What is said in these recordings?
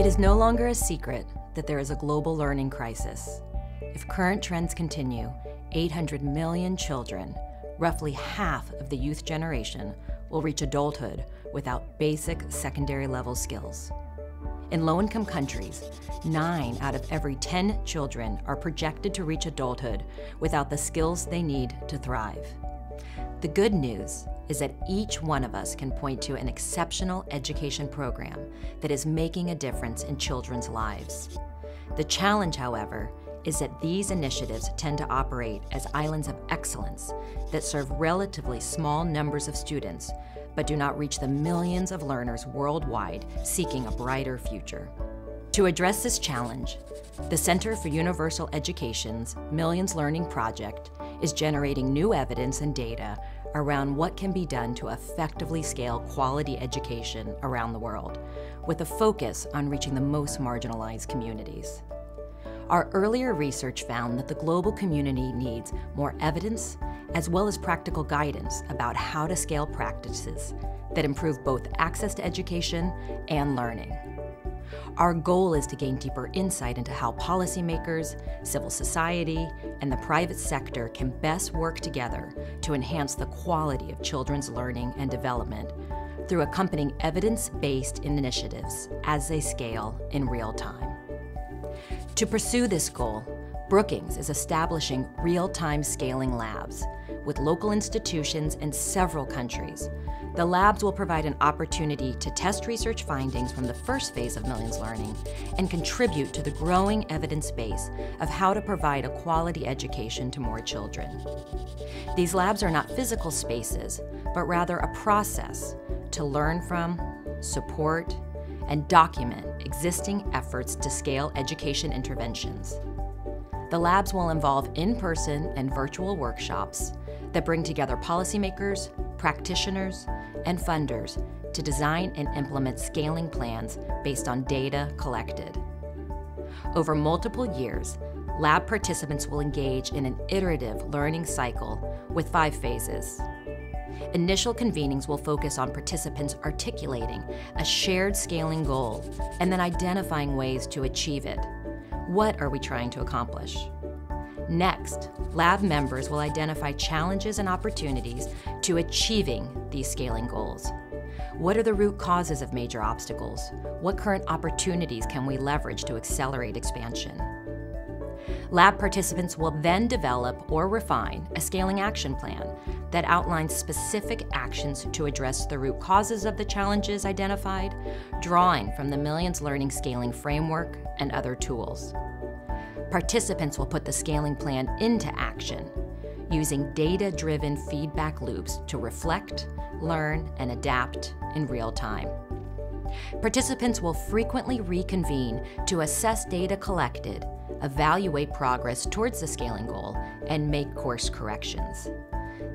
is no longer a secret that there is a global learning crisis. If current trends continue, 800 million children, roughly half of the youth generation, will reach adulthood without basic secondary level skills. In low-income countries, 9 out of every 10 children are projected to reach adulthood without the skills they need to thrive. The good news is that each one of us can point to an exceptional education program that is making a difference in children's lives. The challenge, however, is that these initiatives tend to operate as islands of excellence that serve relatively small numbers of students, but do not reach the millions of learners worldwide seeking a brighter future. To address this challenge, the Center for Universal Education's Millions Learning Project is generating new evidence and data around what can be done to effectively scale quality education around the world, with a focus on reaching the most marginalized communities. Our earlier research found that the global community needs more evidence as well as practical guidance about how to scale practices that improve both access to education and learning. Our goal is to gain deeper insight into how policymakers, civil society, and the private sector can best work together to enhance the quality of children's learning and development through accompanying evidence-based initiatives as they scale in real time. To pursue this goal, Brookings is establishing real-time scaling labs with local institutions in several countries. The labs will provide an opportunity to test research findings from the first phase of Millions Learning and contribute to the growing evidence base of how to provide a quality education to more children. These labs are not physical spaces, but rather a process to learn from, support, and document existing efforts to scale education interventions. The labs will involve in-person and virtual workshops that bring together policymakers, practitioners, and funders to design and implement scaling plans based on data collected. Over multiple years, lab participants will engage in an iterative learning cycle with 5 phases. Initial convenings will focus on participants articulating a shared scaling goal and then identifying ways to achieve it. What are we trying to accomplish? Next, lab members will identify challenges and opportunities to achieving these scaling goals. What are the root causes of major obstacles? What current opportunities can we leverage to accelerate expansion? Lab participants will then develop or refine a scaling action plan that outlines specific actions to address the root causes of the challenges identified, drawing from the Millions Learning Scaling Framework and other tools. Participants will put the scaling plan into action, using data-driven feedback loops to reflect, learn, and adapt in real time. Participants will frequently reconvene to assess data collected, evaluate progress towards the scaling goal, and make course corrections.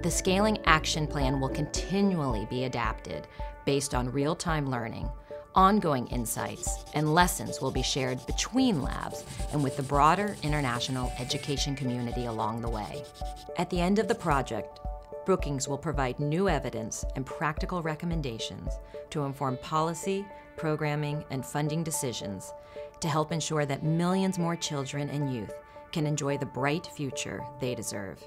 The scaling action plan will continually be adapted based on real-time learning. Ongoing insights and lessons will be shared between labs and with the broader international education community along the way. At the end of the project, Brookings will provide new evidence and practical recommendations to inform policy, programming, and funding decisions to help ensure that millions more children and youth can enjoy the bright future they deserve.